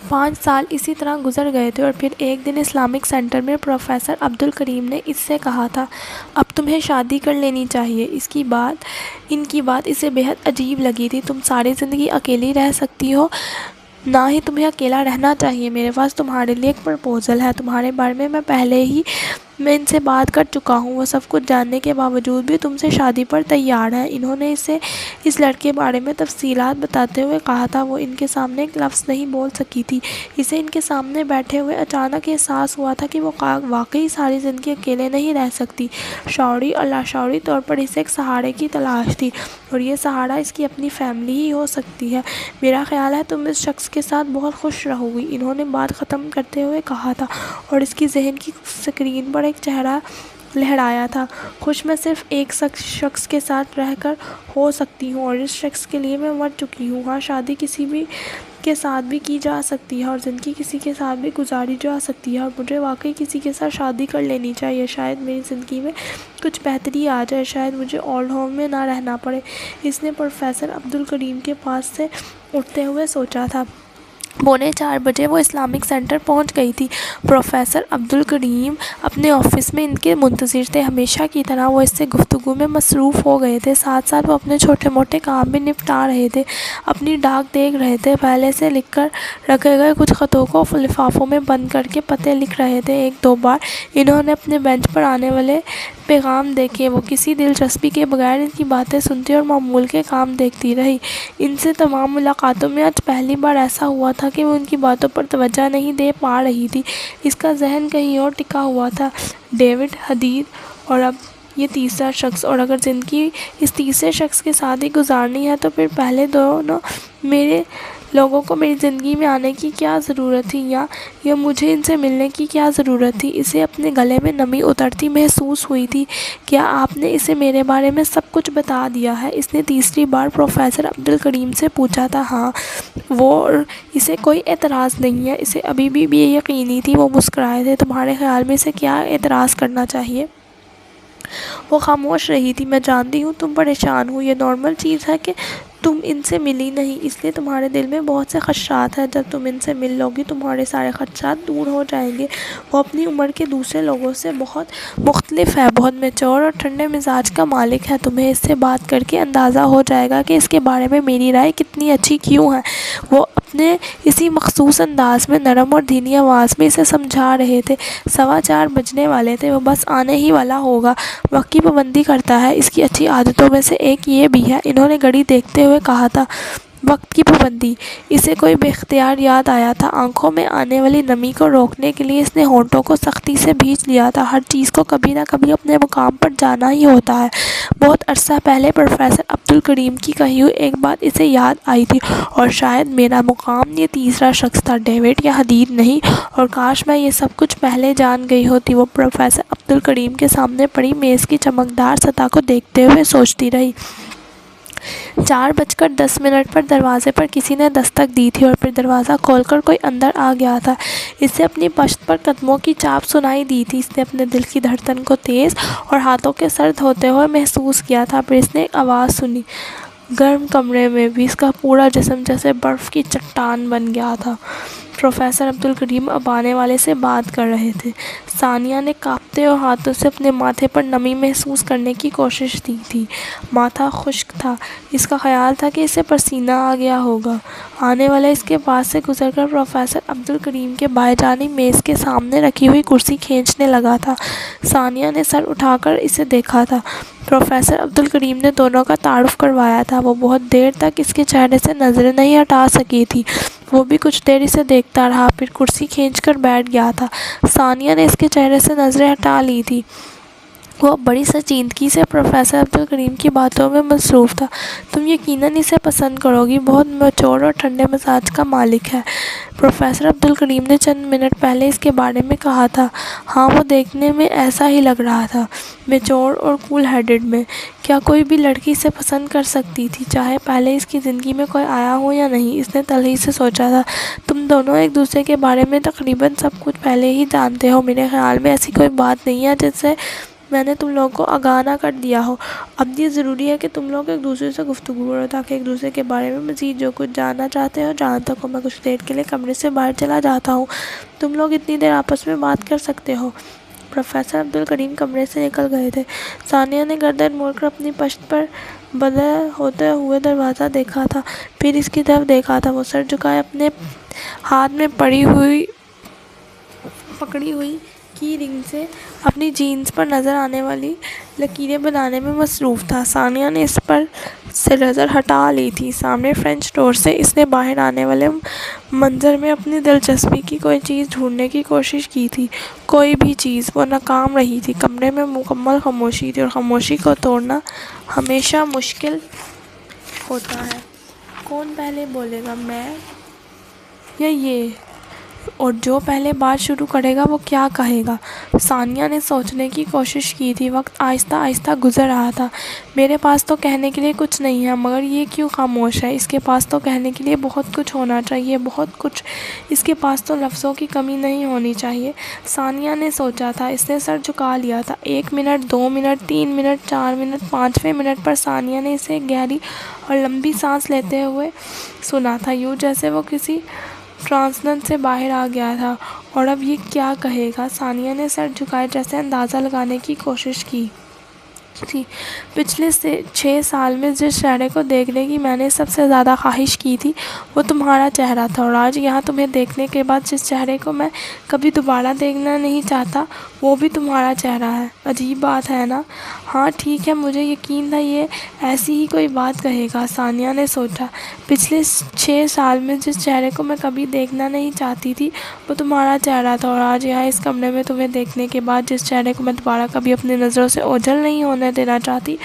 5 سال اسی طرح گزر گئے تھے اور پھر ایک دن اسلامک سینٹر میں پروفیسر عبدالکریم نے اس سے کہا تھا، اب تمہیں شادی کر لینی چاہیے۔ ان کی بات اسے بہت عجیب لگی تھی۔ تم ساری زندگی اکیلی رہ سکتی ہو، نہ ہی تمہیں اکیلا رہنا چاہیے۔ میرے پاس تمہارے لیے ایک پرپوزل ہے۔ تمہارے بارے میں پہلے ہی میں ان سے بات کر چکا ہوں۔ وہ سب کچھ جاننے کے باوجود بھی تم سے شادی پر تیار ہیں۔ انہوں نے اسے اس لڑکے کے بارے میں تفصیلات بتاتے ہوئے کہا تھا۔ وہ ان کے سامنے ایک لفظ نہیں بول سکی تھی۔ اسے ان کے سامنے بیٹھے ہوئے اچانک احساس ہوا تھا کہ وہ واقعی ساری زندگی اکیلے نہیں رہ سکتی۔ شعوری اور لاشعوری طور پر اسے ایک سہارے کی تلاش تھی، اور یہ سہارا اس کی اپنی فیملی ہی ہو سکتی ہے۔ میرا خیال ہے تم اس شخص کے ساتھ بہت خوش رہو گی، انہوں نے بات ختم کرتے ہوئے کہا تھا، اور اس کی ذہن کی اسکرین پر ایک چہرہ لہرایا تھا۔ خوش میں صرف ایک شخص کے ساتھ رہ کر ہو سکتی ہوں، اور اس شخص کے لیے میں مر چکی ہوں۔ ہاں، شادی کسی بھی کے ساتھ بھی کی جا سکتی ہے، اور زندگی کسی کے ساتھ بھی گزاری جا سکتی ہے، اور مجھے واقعی کسی کے ساتھ شادی کر لینی چاہیے۔ شاید میری زندگی میں کچھ بہتری آ جائے، شاید مجھے اولڈ ہوم میں نہ رہنا پڑے۔ اس نے پروفیسر عبدالکریم کے پاس سے اٹھتے ہوئے سوچا تھا۔ 3:45 بجے وہ اسلامک سینٹر پہنچ گئی تھی۔ پروفیسر عبدالکریم اپنے آفس میں ان کے منتظر تھے۔ ہمیشہ کی طرح وہ اس سے گفتگو میں مصروف ہو گئے تھے، ساتھ ساتھ وہ اپنے چھوٹے موٹے کام بھی نپٹا رہے تھے، اپنی ڈاک دیکھ رہے تھے، پہلے سے لکھ کر رکھے گئے کچھ خطوں کو لفافوں میں بند کر کے پتے لکھ رہے تھے۔ 1-2 بار انہوں نے اپنے بینچ پر آنے والے پیغام دیکھے۔ وہ کسی دلچسپی کے بغیر ان کی باتیں سنتی اور معمول کے کام دیکھتی رہی۔ ان سے تمام ملاقاتوں میں آج پہلی بار ایسا ہوا تھا کہ وہ ان کی باتوں پر توجہ نہیں دے پا رہی تھی۔ اس کا ذہن کہیں اور ٹکا ہوا تھا، ڈیوڈ، حدید اور اب یہ تیسرا شخص۔ اور اگر زندگی اس تیسرے شخص کے ساتھ ہی گزارنی ہے تو پھر پہلے دونوں لوگوں کو میری زندگی میں آنے کی کیا ضرورت تھی، یا مجھے ان سے ملنے کی کیا ضرورت تھی؟ اسے اپنے گلے میں نمی اترتی محسوس ہوئی تھی۔ کیا آپ نے اسے میرے بارے میں سب کچھ بتا دیا ہے؟ اس نے تیسری بار پروفیسر عبدالکریم سے پوچھا تھا۔ ہاں، اور اسے کوئی اعتراض نہیں ہے۔ اسے ابھی بھی بے یقینی تھی۔ وہ مسکرائے تھے۔ تمہارے خیال میں اسے کیا اعتراض کرنا چاہیے؟ وہ خاموش رہی تھی۔ میں جانتی ہوں تم پریشان ہو، یہ نارمل چیز ہے کہ تم ان سے ملی نہیں، اس لیے تمہارے دل میں بہت سے خدشات ہیں۔ جب تم ان سے مل لو گی تمہارے سارے خدشات دور ہو جائیں گے۔ وہ اپنی عمر کے دوسرے لوگوں سے بہت مختلف ہے، بہت میچور اور ٹھنڈے مزاج کا مالک ہے۔ تمہیں اس سے بات کر کے اندازہ ہو جائے گا کہ اس کے بارے میں میری رائے کتنی اچھی کیوں ہے۔ وہ اپنے اسی مخصوص انداز میں نرم اور دھیمی آواز میں اسے سمجھا رہے تھے۔ 4:15 بجنے والے تھے، وہ بس آنے ہی والا ہوگا۔ وقت کی پابندی کرتا ہے، اس کی اچھی عادتوں میں سے ایک یہ بھی ہے، انہوں نے گھڑی دیکھتے ہوئے کہا تھا۔ وقت کی پابندی، اسے کوئی بے اختیار یاد آیا تھا۔ آنکھوں میں آنے والی نمی کو روکنے کے لیے اس نے ہونٹوں کو سختی سے بھینچ لیا تھا۔ ہر چیز کو کبھی نہ کبھی اپنے مقام پر جانا ہی ہوتا ہے۔ بہت عرصہ پہلے پروفیسر عبدالکریم کی کہی ہوئی ایک بات اسے یاد آئی تھی، اور شاید میرا مقام یہ تیسرا شخص تھا، ڈیوڈ یا حدید نہیں، اور کاش میں یہ سب کچھ پہلے جان گئی ہوتی۔ وہ پروفیسر عبدالکریم کے سامنے پڑی میز کی چمکدار سطح کو دیکھتے ہوئے سوچتی رہی۔ 4:10 پر دروازے پر کسی نے دستک دی تھی، اور پھر دروازہ کھول کر کوئی اندر آ گیا تھا۔ اسے اپنی پشت پر قدموں کی چاپ سنائی دی تھی۔ اس نے اپنے دل کی دھڑکن کو تیز اور ہاتھوں کے سرد ہوتے ہوئے محسوس کیا تھا۔ پھر اس نے ایک آواز سنی۔ گرم کمرے میں بھی اس کا پورا جسم جیسے برف کی چٹان بن گیا تھا۔ پروفیسر عبدالکریم اب آنے والے سے بات کر رہے تھے۔ ثانیہ نے کانپتے ہوئے ہاتھوں سے اپنے ماتھے پر نمی محسوس کرنے کی کوشش کی تھی۔ ماتھا خشک تھا۔ اس کا خیال تھا کہ اسے پسینہ آ گیا ہوگا۔ آنے والا اس کے پاس سے گزر کر پروفیسر عبدالکریم کے بائیں جانب میز کے سامنے رکھی ہوئی کرسی کھینچنے لگا تھا۔ ثانیہ نے سر اٹھا کر اسے دیکھا تھا۔ پروفیسر عبدالکریم نے دونوں کا تعارف کروایا تھا۔ وہ بہت دیر تک اس کے چہرے سے نظریں نہیں ہٹا سکی تھی۔ وہ بھی کچھ دیر اسے دیکھتا رہا، پھر کرسی کھینچ کر بیٹھ گیا تھا۔ ثانیہ نے اس کے چہرے سے نظریں ہٹا لی تھی۔ وہ بڑی سنجیدگی سے پروفیسر عبدالکریم کی باتوں میں مصروف تھا۔ تم یقیناً اسے پسند کرو گی، بہت میچور اور ٹھنڈے مزاج کا مالک ہے۔ پروفیسر عبدالکریم نے چند منٹ پہلے اس کے بارے میں کہا تھا۔ ہاں، وہ دیکھنے میں ایسا ہی لگ رہا تھا، میچور اور کول ہیڈڈ میں۔ کیا کوئی بھی لڑکی اسے پسند کر سکتی تھی، چاہے پہلے اس کی زندگی میں کوئی آیا ہو یا نہیں؟ اس نے تلخی سے سوچا تھا۔ تم دونوں ایک دوسرے کے بارے میں تقریباً سب کچھ پہلے ہی جانتے ہو۔ میرے خیال میں ایسی کوئی بات نہیں ہے جسے میں نے تم لوگوں کو آگاہ نہ کر دیا ہو۔ اب یہ ضروری ہے کہ تم لوگ ایک دوسرے سے گفتگو کرو تاکہ ایک دوسرے کے بارے میں مزید جو کچھ جاننا چاہتے ہو جان سکو۔ میں کچھ دیر کے لیے کمرے سے باہر چلا جاتا ہوں، تم لوگ اتنی دیر آپس میں بات کر سکتے ہو۔ پروفیسر عبدالکریم کمرے سے نکل گئے تھے۔ ثانیہ نے گردن موڑ کر اپنی پشت پر بندھے ہوتے ہوئے دروازہ دیکھا تھا، پھر اس کی طرف دیکھا تھا۔ وہ سر جھکائے اپنے ہاتھ میں پکڑی ہوئی کی رنگ سے اپنی جینز پر نظر آنے والی لکیریں بنانے میں مصروف تھا۔ ثانیہ نے اس پر سے نظر ہٹا لی تھی۔ سامنے فرنچ ڈور سے اس نے باہر آنے والے منظر میں اپنی دلچسپی کی کوئی چیز ڈھونڈنے کی کوشش کی تھی، کوئی بھی چیز۔ وہ ناکام رہی تھی۔ کمرے میں مکمل خاموشی تھی اور خاموشی کو توڑنا ہمیشہ مشکل ہوتا ہے۔ کون پہلے بولے گا، میں یا یہ؟ اور جو پہلے بات شروع کرے گا وہ کیا کہے گا؟ ثانیہ نے سوچنے کی کوشش کی تھی۔ وقت آہستہ آہستہ گزر رہا تھا۔ میرے پاس تو کہنے کے لیے کچھ نہیں ہے، مگر یہ کیوں خاموش ہے؟ اس کے پاس تو کہنے کے لیے بہت کچھ ہونا چاہیے، بہت کچھ۔ اس کے پاس تو لفظوں کی کمی نہیں ہونی چاہیے، ثانیہ نے سوچا تھا۔ اس نے سر جھکا لیا تھا۔ 1 منٹ، 2 منٹ، 3 منٹ، 4 منٹ، 5ویں منٹ پر ثانیہ نے اسے گہری اور لمبی سانس لیتے ہوئے سنا تھا، یوں جیسے وہ کسی ٹرانس سے باہر آ گیا تھا۔ اور اب یہ کیا کہے گا؟ ثانیہ نے سر جھکائے جیسے اندازہ لگانے کی کوشش کی تھی۔ پچھلے 6 سال میں جس چہرے کو دیکھنے کی میں نے سب سے زیادہ خواہش کی تھی وہ تمہارا چہرہ تھا، اور آج یہاں تمہیں دیکھنے کے بعد جس چہرے کو میں کبھی دوبارہ دیکھنا نہیں چاہتا وہ بھی تمہارا چہرہ ہے۔ عجیب بات ہے نا؟ ہاں ٹھیک ہے، مجھے یقین تھا یہ ایسی ہی کوئی بات کہے گا، ثانیہ نے سوچا۔ پچھلے 6 سال میں جس چہرے کو میں کبھی دیکھنا نہیں چاہتی تھی وہ تمہارا چہرہ تھا، اور آج یہاں اس کمرے میں تمہیں دیکھنے کے بعد جس چہرے کو میں دوبارہ کبھی اپنی نظروں سے اوجھل نہیں ہونے دینا چاہتی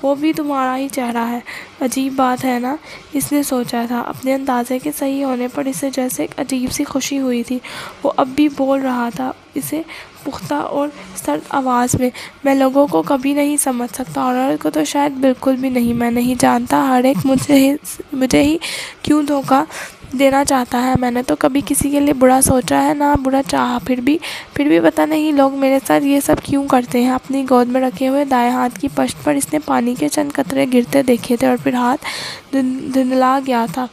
وہ بھی تمہارا ہی چہرہ ہے۔ عجیب بات ہے نا؟ اس نے سوچا تھا۔ اپنے اندازے کے صحیح ہونے پر اسے جیسے ایک عجیب سی خوشی ہوئی تھی۔ وہ اب بھی بول رہا تھا، اسے پختہ اور سرد آواز میں، میں لوگوں کو کبھی نہیں سمجھ سکتا، اور عورت کو تو شاید بالکل بھی نہیں۔ میں نہیں جانتا ہر ایک مجھے ہی کیوں دھوکہ دینا چاہتا ہے۔ میں نے تو کبھی کسی کے لیے برا سوچا ہے نہ برا چاہا، پھر بھی پتہ نہیں لوگ میرے ساتھ یہ سب کیوں کرتے ہیں۔ اپنی گود میں رکھے ہوئے دائیں ہاتھ کی پشت پر اس نے پانی کے چند قطرے گرتے دیکھے تھے، اور پھر ہاتھ دھندلا گیا تھا۔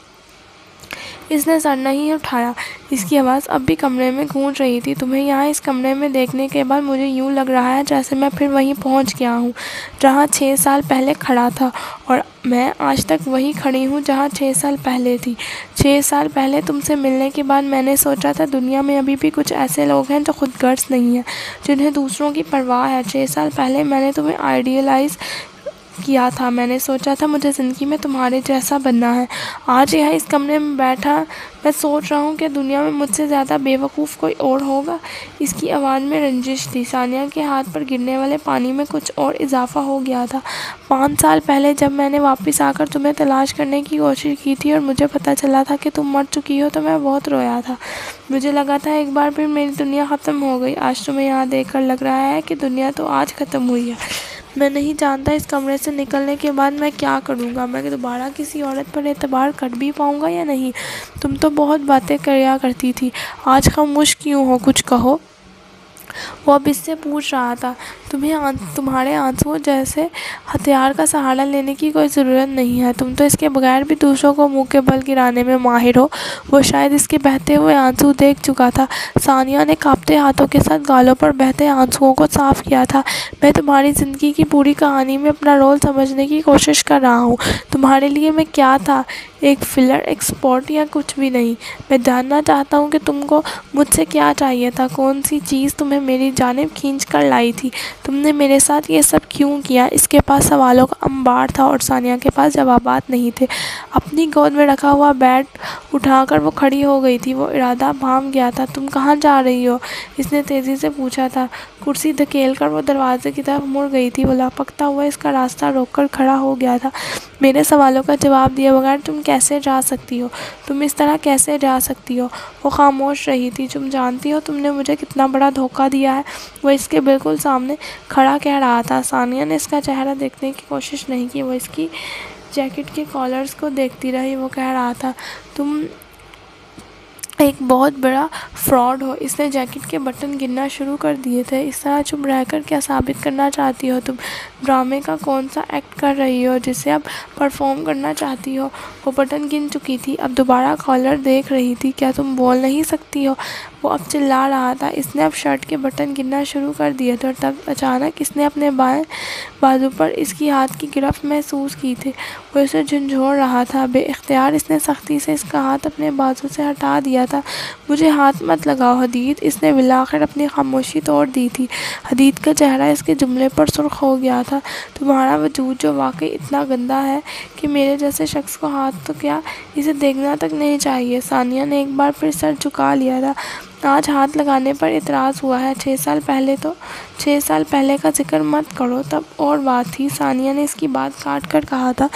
اس نے سر نہیں اٹھایا۔ اس کی آواز اب بھی کمرے میں گونج رہی تھی۔ تمہیں یہاں اس کمرے میں دیکھنے کے بعد مجھے یوں لگ رہا ہے جیسے میں پھر وہیں پہنچ گیا ہوں جہاں 6 سال پہلے کھڑا تھا، اور میں آج تک وہیں کھڑی ہوں جہاں 6 سال پہلے تھی۔ 6 سال پہلے تم سے ملنے کے بعد میں نے سوچا تھا دنیا میں ابھی بھی کچھ ایسے لوگ ہیں جو خود غرض نہیں ہیں، جنہیں دوسروں کی پرواہ ہے۔ 6 سال پہلے میں نے تمہیں آئیڈیلائز کیا تھا، میں نے سوچا تھا مجھے زندگی میں تمہارے جیسا بننا ہے۔ آج یہاں اس کمرے میں بیٹھا میں سوچ رہا ہوں کہ دنیا میں مجھ سے زیادہ بے وقوف کوئی اور ہوگا۔ اس کی آواز میں رنجش تھی۔ ثانیہ کے ہاتھ پر گرنے والے پانی میں کچھ اور اضافہ ہو گیا تھا۔ 5 سال پہلے جب میں نے واپس آ کر تمہیں تلاش کرنے کی کوشش کی تھی اور مجھے پتہ چلا تھا کہ تم مر چکی ہو تو میں بہت رویا تھا۔ مجھے لگا تھا ایک بار پھر میری دنیا ختم ہو گئی۔ آج تمہیں یہاں دیکھ کر لگ رہا ہے کہ دنیا تو آج ختم ہوئی ہے۔ میں نہیں جانتا اس کمرے سے نکلنے کے بعد میں کیا کروں گا، میں دوبارہ کسی عورت پر اعتبار کر بھی پاؤں گا یا نہیں۔ تم تو بہت باتیں کیا کرتی تھی، آج خاموش کیوں ہو؟ کچھ کہو۔ وہ اب اس سے پوچھ رہا تھا۔ تمہارے آنسوؤں جیسے ہتھیار کا سہارا لینے کی کوئی ضرورت نہیں ہے، تم تو اس کے بغیر بھی دوسروں کو منہ کے بل گرانے میں ماہر ہو۔ وہ شاید اس کے بہتے ہوئے آنسو دیکھ چکا تھا۔ ثانیہ نے کانپتے ہاتھوں کے ساتھ گالوں پر بہتے آنسوؤں کو صاف کیا تھا۔ میں تمہاری زندگی کی پوری کہانی میں اپنا رول سمجھنے کی کوشش کر رہا ہوں۔ تمہارے لیے میں کیا تھا، ایک فلر، ایک سپورٹ یا کچھ بھی نہیں۔ میں جاننا چاہتا ہوں کہ تم کو مجھ سے کیا چاہیے تھا، کون سی چیز تمہیں میری جانب کھینچ کر لائی تھی، تم نے میرے ساتھ یہ سب کیوں کیا؟ اس کے پاس سوالوں کا انبار تھا اور ثانیہ کے پاس جوابات نہیں تھے۔ اپنی گود میں رکھا ہوا بیگ اٹھا کر وہ کھڑی ہو گئی تھی۔ وہ ارادہ بھانپ گیا تھا۔ تم کہاں جا رہی ہو؟ اس نے تیزی سے پوچھا تھا۔ کرسی دھکیل کر وہ دروازے کی طرف مڑ گئی تھی۔ وہ لپکتا ہوا اس کا راستہ روک کر کھڑا ہو گیا تھا۔ میرے سوالوں کا جواب دیے بغیر تم کیسے جا سکتی ہو؟ تم اس طرح کیسے جا سکتی ہو؟ وہ خاموش رہی تھی۔ تم جانتی ہو تم نے مجھے کتنا بڑا دھوکہ دیا ہے، وہ اس کے بالکل سامنے کھڑا کہہ رہا تھا۔ ثانیہ نے اس کا چہرہ دیکھنے کی کوشش نہیں کی، وہ اس کی جیکٹ کے کالرز کو دیکھتی رہی۔ وہ کہہ رہا تھا، ایک بہت بڑا فراڈ ہو۔ اس نے جیکٹ کے بٹن گننا شروع کر دیے تھے۔ اس طرح چپ رہ کر کیا ثابت کرنا چاہتی ہو تم؟ ڈرامے کا کون سا ایکٹ کر رہی ہو جسے اب پرفارم کرنا چاہتی ہو؟ وہ بٹن گن چکی تھی، اب دوبارہ کالر دیکھ رہی تھی۔ کیا تم بول نہیں سکتی ہو؟ وہ اب چلا رہا تھا۔ اس نے اب شرٹ کے بٹن گننا شروع کر دیے تھے اور تب اچانک اس نے اپنے بائیں بازو پر اس کی ہاتھ کی گرفت محسوس کی تھی۔ وہ اسے جھنجھوڑ رہا تھا۔ بے اختیار اس نے سختی سے اس کا ہاتھ اپنے بازو سے ہٹا دیا تھا۔ مجھے ہاتھ مت لگاؤ حدید، اس نے بالآخر اپنی خاموشی توڑ دی تھی۔ حدید کا چہرہ اس کے جملے پر سرخ ہو گیا تھا۔ تمہارا وجود جو واقعی اتنا گندا ہے کہ میرے جیسے شخص کو ہاتھ تو کیا اسے دیکھنا تک نہیں چاہیے۔ ثانیہ نے ایک بار پھر سر جھکا لیا تھا۔ آج ہاتھ لگانے پر اعتراض ہوا ہے، 6 سال پہلے کا ذکر مت کرو، تب اور بات تھی۔ ثانیہ نے اس کی بات کاٹ کر کہا تھا،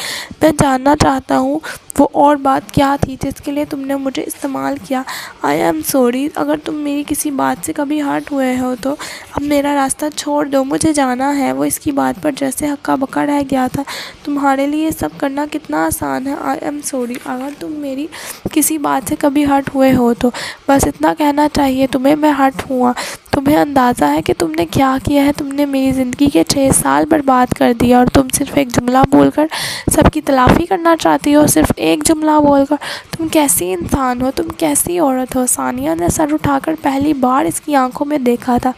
میں جاننا چاہتا ہوں وہ اور بات کیا تھی جس کے لیے تم نے مجھے استعمال کیا۔ آئی ایم سوری، اگر تم میری کسی بات سے کبھی ہرٹ ہوئے ہو تو اب میرا راستہ چھوڑ دو، مجھے جانا ہے۔ وہ اس کی بات پر جیسے ہکا بکا رہ گیا تھا۔ تمہارے لیے یہ سب کرنا کتنا آسان ہے۔ آئی ایم سوری، اگر تم میری کسی بات سے کبھی ہرٹ ہوئے ہو تو بس اتنا کہنا چاہیے تمہیں، میں ہرٹ ہوا۔ تمہیں اندازہ ہے کہ تم نے کیا کیا ہے؟ تم نے میری زندگی کے 6 سال برباد کر دیا اور تم صرف ایک جملہ بول کر سب کی تلافی کرنا چاہتی ہو، صرف ایک جملہ بول کر۔ تم کیسی انسان ہو، تم کیسی عورت ہو؟ ثانیہ نے سر اٹھا کر پہلی بار اس کی آنکھوں میں دیکھا تھا۔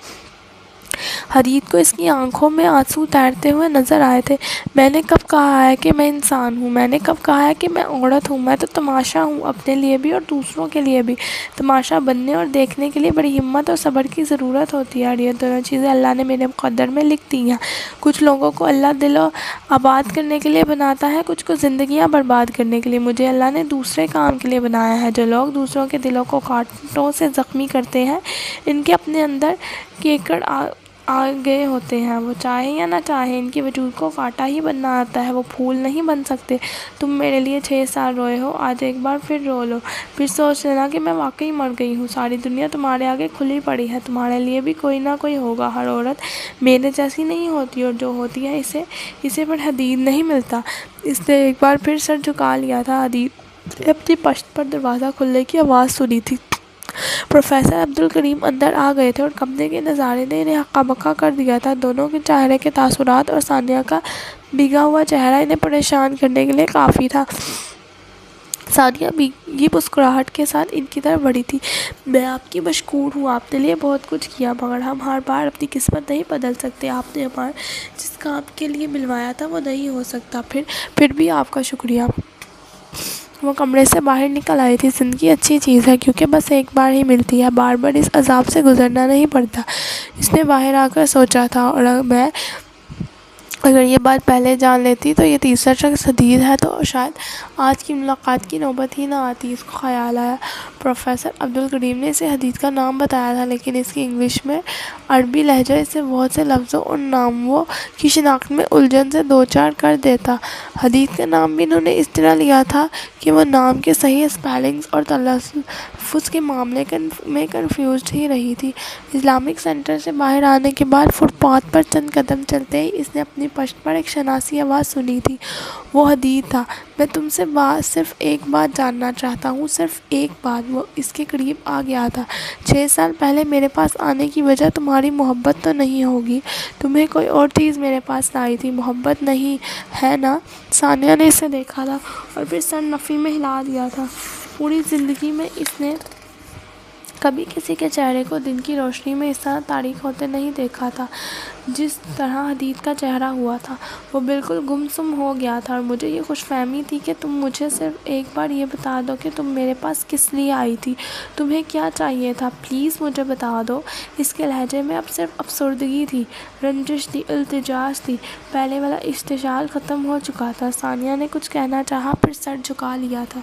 حدید کو اس کی آنکھوں میں آنسو تیرتے ہوئے نظر آئے تھے۔ میں نے کب کہا ہے کہ میں انسان ہوں؟ میں نے کب کہا ہے کہ میں عورت ہوں؟ میں تو تماشا ہوں، اپنے لیے بھی اور دوسروں کے لیے بھی۔ تماشا بننے اور دیکھنے کے لیے بڑی ہمت اور صبر کی ضرورت ہوتی ہے، اور یہ دونوں چیزیں اللہ نے میرے مقدر میں لکھ دی ہیں۔ کچھ لوگوں کو اللہ دل آباد کرنے کے لیے بناتا ہے، کچھ کو زندگیاں برباد کرنے کے لیے۔ مجھے اللہ نے دوسرے کام کے لیے بنایا ہے۔ جو لوگ دوسروں کے دلوں کو کانٹوں سے زخمی کرتے ہیں، ان کے اپنے اندر کیکڑ آ گئے ہوتے ہیں۔ وہ چاہیں یا نہ چاہیں ان کے وجود کو کانٹا ہی بننا آتا ہے، وہ پھول نہیں بن سکتے۔ تم میرے لیے 6 سال روئے ہو، آج ایک بار پھر رو لو، پھر سوچ لینا کہ میں واقعی مر گئی ہوں۔ ساری دنیا تمہارے آگے کھلی پڑی ہے، تمہارے لیے بھی کوئی نہ کوئی ہوگا۔ ہر عورت میرے جیسی نہیں ہوتی، اور جو ہوتی ہے اسے پر حدید نہیں ملتا۔ اس نے ایک بار پھر سر جھکا لیا تھا۔ حدید نے اپنی پشت پر دروازہ کھلنے کی آواز سنی تھی۔ پروفیسر عبدالکریم اندر آ گئے تھے اور کمرے کے نظارے نے انہیں ہکا بکا کر دیا تھا۔ دونوں کے چہرے کے تاثرات اور ثانیہ کا بھیگا ہوا چہرہ انہیں پریشان کرنے کے لیے کافی تھا۔ ثانیہ بھیگی مسکراہٹ کے ساتھ ان کی طرف بڑھی تھی۔ میں آپ کی مشکور ہوں، آپ نے لیے بہت کچھ کیا، مگر ہم ہر بار اپنی قسمت نہیں بدل سکتے۔ آپ نے ہمارے جس کام کے لیے ملوایا تھا وہ نہیں ہو سکتا۔ پھر بھی آپ کا شکریہ۔ وہ کمرے سے باہر نکل آئی تھی۔ زندگی اچھی چیز ہے کیونکہ بس ایک بار ہی ملتی ہے، بار بار اس عذاب سے گزرنا نہیں پڑتا، اس نے باہر آ کر سوچا تھا۔ اور میں اگر یہ بات پہلے جان لیتی تو یہ تیسرا شخص حدید ہے تو شاید آج کی ملاقات کی نوبت ہی نہ آتی۔ اس کو خیال آیا پروفیسر عبدالکریم نے اسے حدید کا نام بتایا تھا، لیکن اس کی انگلش میں عربی لہجہ اسے بہت سے لفظوں اور ناموں کی شناخت میں الجھن سے دوچار کر دیتا۔ حدید کا نام بھی انہوں نے اس طرح لیا تھا کہ وہ نام کے صحیح اسپیلنگز اور تلفظ کے معاملے میں کنفیوزڈ ہی رہی تھی۔ اسلامک سینٹر سے باہر آنے کے بعد فٹ پاتھ پر چند قدم چلتے ہی اس نے اپنی پشت پر ایک شناسی آواز سنی تھی۔ وہ حدید تھا۔ میں تم سے صرف ایک بات جاننا چاہتا ہوں، صرف ایک بات۔ وہ اس کے قریب آ گیا تھا۔ 6 سال پہلے میرے پاس آنے کی وجہ تمہاری محبت تو نہیں ہوگی؟ تمہیں کوئی اور چیز میرے پاس لائی تھی، محبت نہیں ہے نا؟ ثانیہ نے اسے دیکھا تھا اور پھر سر نفی میں ہلا دیا تھا۔ پوری زندگی میں اس نے کبھی کسی کے چہرے کو دن کی روشنی میں اس طرح تاریک ہوتے نہیں دیکھا تھا جس طرح حدید کا چہرہ ہوا تھا۔ وہ بالکل گم سم ہو گیا تھا، اور مجھے یہ خوش فہمی تھی کہ تم مجھے صرف ایک بار یہ بتا دو کہ تم میرے پاس کس لیے آئی تھی، تمہیں کیا چاہیے تھا، پلیز مجھے بتا دو۔ اس کے لہجے میں اب صرف افسردگی تھی، رنجش تھی، التجاس تھی، پہلے والا اشتعال ختم ہو چکا تھا۔ ثانیہ نے کچھ کہنا چاہا، پھر سر جھکا لیا تھا۔